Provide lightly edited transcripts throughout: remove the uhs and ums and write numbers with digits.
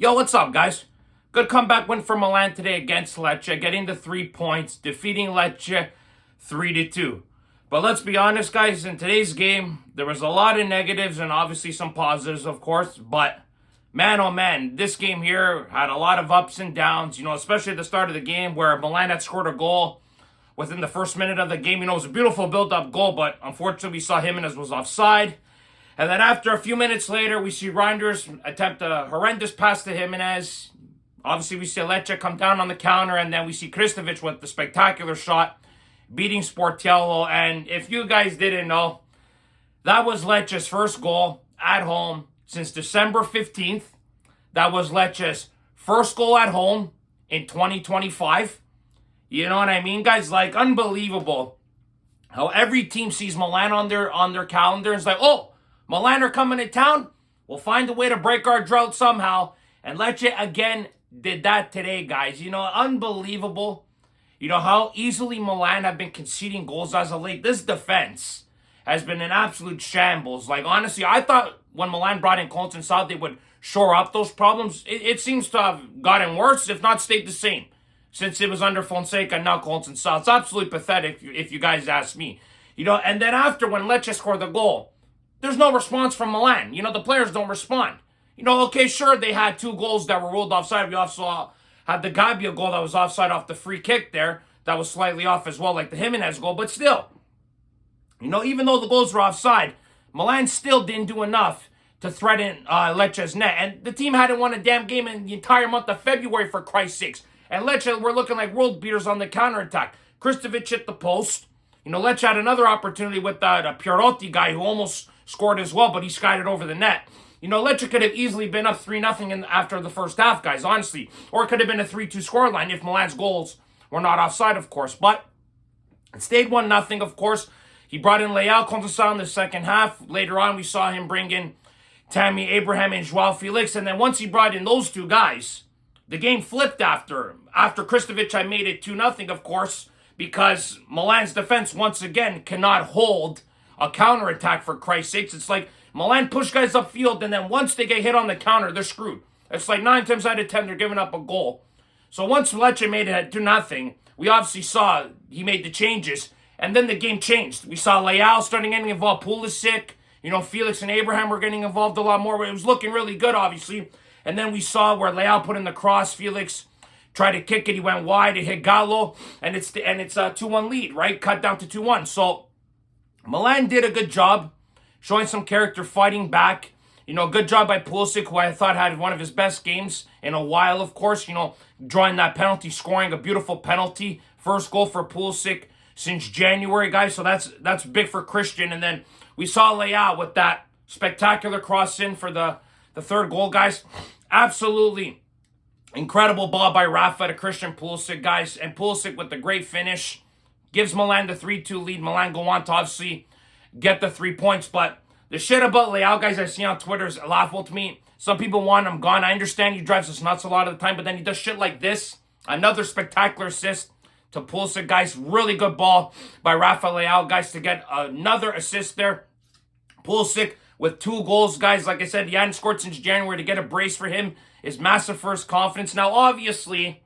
Yo, what's up, guys? Good comeback win for Milan today against Lecce, getting the 3 points, defeating Lecce 3-2. But let's be honest, guys, in today's game, there was a lot of negatives and obviously some positives, of course. But man, oh man, this game here had a lot of ups and downs, especially at the start of the game where Milan had scored a goal within the first minute of the game. It was a beautiful build-up goal, but unfortunately we saw Jimenez was offside. And then after a few minutes later, we see Reinders attempt a horrendous pass to Jimenez. Obviously, we see Lecce come down on the counter, and then we see Kristovic with the spectacular shot, beating Sportiello. And if you guys didn't know, that was Lecce's first goal at home since December 15th. That was Lecce's first goal at home in 2025. You know what I mean, guys? Like, unbelievable how every team sees Milan on their calendar and is like, oh, Milan are coming to town. We'll find a way to break our drought somehow. And Lecce again did that today, guys. Unbelievable. How easily Milan have been conceding goals as of late. This defense has been an absolute shambles. Like, honestly, I thought when Milan brought in Colton South, they would shore up those problems. It seems to have gotten worse, if not stayed the same, since it was under Fonseca and now Colton South. It's absolutely pathetic, if you guys ask me. And then after, when Lecce scored the goal, there's no response from Milan. The players don't respond. Okay, sure, they had 2 goals that were ruled offside. We also had the Gabbia goal that was offside off the free kick there. That was slightly off as well, like the Jimenez goal. But still, even though the goals were offside, Milan still didn't do enough to threaten Lecce's net. And the team hadn't won a damn game in the entire month of February, for Christ's sakes. And Lecce were looking like world beaters on the counterattack. Kristovic hit the post. Lecce had another opportunity with the Pierotti guy who almost scored as well, but he skied it over the net. Lecce could have easily been up 3-0 after the first half, guys, honestly. Or it could have been a 3-2 scoreline if Milan's goals were not offside, of course. But it stayed 1-0, of course. He brought in Leal Contessal in the second half. Later on, we saw him bring in Tammy Abraham and Joao Felix. And then once he brought in those 2 guys, the game flipped after. After Kristovic had made it 2-0, of course, because Milan's defense, once again, cannot hold a counterattack, for Christ's sakes. It's like Milan push guys upfield, and then once they get hit on the counter, they're screwed. It's like 9 times out of 10, they're giving up a goal. So once Lecce made it 2-0, we obviously saw he made the changes, and then the game changed. We saw Leal starting getting involved, Pulisic, Felix and Abraham were getting involved a lot more. It was looking really good, obviously. And then we saw where Leal put in the cross, Felix tried to kick it, he went wide, it hit Gallo, and it's a 2-1 lead, right? Cut down to 2-1. So Milan did a good job showing some character, fighting back. Good job by Pulisic, who I thought had one of his best games in a while, of course. Drawing that penalty, scoring a beautiful penalty. First goal for Pulisic since January, guys. So that's big for Christian. And then we saw Leao with that spectacular cross in for the third goal, guys. Absolutely incredible ball by Rafa to Christian Pulisic, guys. And Pulisic with the great finish gives Milan the 3-2 lead. Milan go on to obviously get the 3 points. But the shit about Leao, guys, I see on Twitter is laughable to me. Some people want him gone. I understand he drives us nuts a lot of the time, but then he does shit like this. Another spectacular assist to Pulisic, guys. Really good ball by Rafa Leao, guys, to get another assist there. Pulisic with 2 goals, guys. Like I said, he hadn't scored since January. To get a brace for him is massive first confidence. Now, obviously,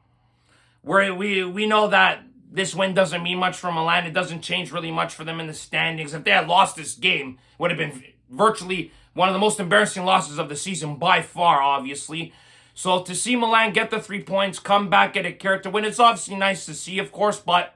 we know that this win doesn't mean much for Milan. It doesn't change really much for them in the standings. If they had lost this game, it would have been virtually one of the most embarrassing losses of the season by far, obviously. So to see Milan get the 3 points, come back, get a character win, it's obviously nice to see, of course, but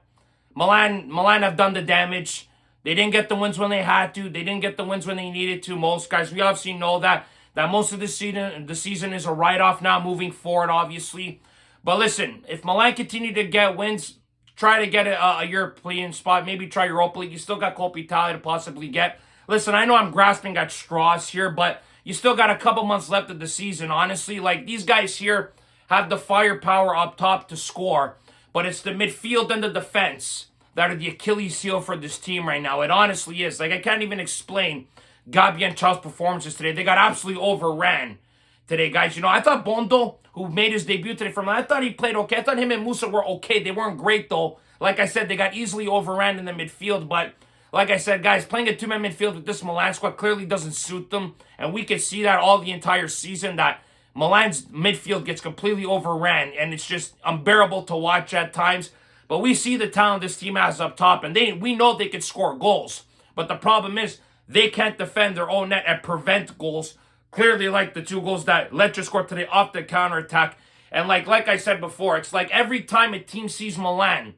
Milan have done the damage. They didn't get the wins when they had to. They didn't get the wins when they needed to. Most guys, we obviously know that most of the season is a write-off now moving forward, obviously. But listen, if Milan continue to get wins, try to get a European spot. Maybe try Europa League. You still got Coppa Italia to possibly get. Listen, I know I'm grasping at straws here, but you still got a couple months left of the season, honestly. Like, these guys here have the firepower up top to score, but it's the midfield and the defense that are the Achilles heel for this team right now. It honestly is. Like, I can't even explain Gabbia and Charles' performances today. They got absolutely overran today, guys. I thought Bondo, who made his debut today I thought he played okay. I thought him and Musa were okay. They weren't great, though. Like I said, they got easily overran in the midfield. But like I said, guys, playing a 2-man midfield with this Milan squad clearly doesn't suit them. And we could see that all the entire season, that Milan's midfield gets completely overran, and it's just unbearable to watch at times. But we see the talent this team has up top, and we know they can score goals. But the problem is they can't defend their own net and prevent goals. Clearly, like the 2 goals that Lecce scored today off the counterattack. And like I said before, it's like every time a team sees Milan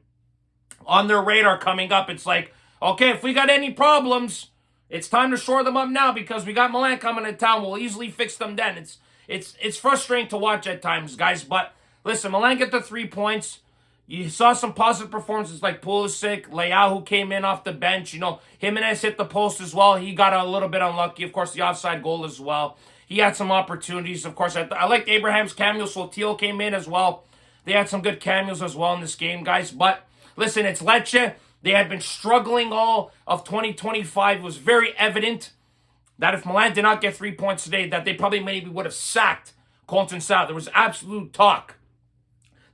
on their radar coming up, it's like, okay, if we got any problems, it's time to shore them up now because we got Milan coming to town. We'll easily fix them then. It's frustrating to watch at times, guys. But listen, Milan get the 3 points. You saw some positive performances like Pulisic, Leao, who came in off the bench. You know, Jimenez hit the post as well. He got a little bit unlucky. Of course, the offside goal as well. He had some opportunities. Of course, I liked Abraham's cameo. Sotil came in as well. They had some good cameos as well in this game, guys. But listen, it's Lecce. They had been struggling all of 2025. It was very evident that if Milan did not get 3 points today, that they probably maybe would have sacked Conceição. There was absolute talk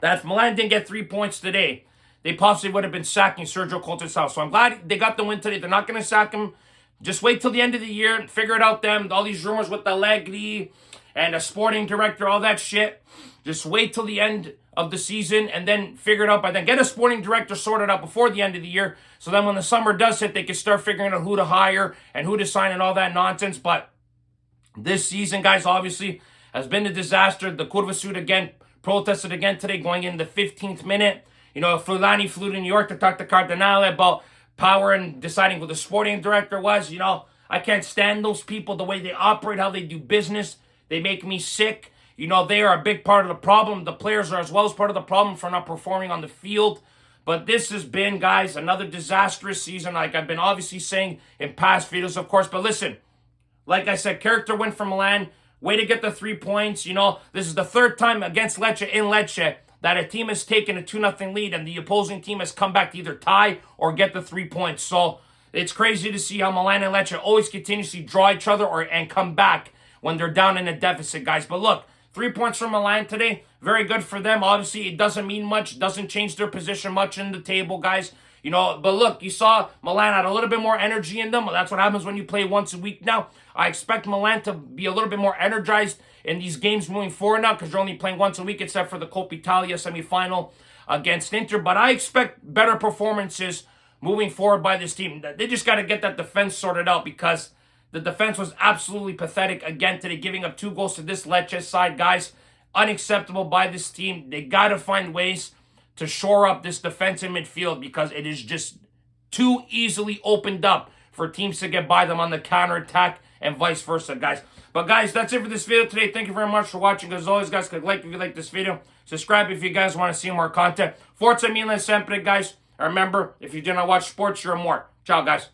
that if Milan didn't get 3 points today, they possibly would have been sacking Sergio Conceição. So I'm glad they got the win today. They're not going to sack him. Just wait till the end of the year and figure it out then. All these rumors with the Allegri and a sporting director, all that shit. Just wait till the end of the season and then figure it out by then. Get a sporting director sorted out before the end of the year. So then when the summer does hit, they can start figuring out who to hire and who to sign and all that nonsense. But this season, guys, obviously has been a disaster. The Curva Sud again protested again today going in the 15th minute. You know, Fulani flew to New York to talk to Cardinale about power and deciding who the sporting director was. You know, I can't stand those people, the way they operate, how they do business. They make me sick. You know, they are a big part of the problem. The players are as well as part of the problem for not performing on the field. But this has been, guys, another disastrous season, like I've been obviously saying in past videos, of course. But listen, like I said, character win for Milan. Way to get the 3 points. You know, this is the 3rd time against Lecce in Lecce that a team has taken a 2-0 lead and the opposing team has come back to either tie or get the 3 points. So it's crazy to see how Milan and Lecce always continuously draw each other and come back when they're down in a deficit, guys. But look, 3 points from Milan today. Very good for them. Obviously, it doesn't mean much. Doesn't change their position much in the table, guys. You know, but look, you saw Milan had a little bit more energy in them. That's what happens when you play once a week now. I expect Milan to be a little bit more energized in these games moving forward now because they're only playing once a week except for the Coppa Italia semifinal against Inter. But I expect better performances moving forward by this team. They just got to get that defense sorted out because the defense was absolutely pathetic again today, giving up 2 goals to this Lecce side, guys. Unacceptable by this team. They got to find ways to shore up this defensive midfield because it is just too easily opened up for teams to get by them on the counterattack and vice versa, guys. But guys, that's it for this video today. Thank you very much for watching. As always, guys, click like if you like this video. Subscribe if you guys want to see more content. Forza Milan sempre, guys. Remember, if you do not watch sports, you're more. Ciao, guys.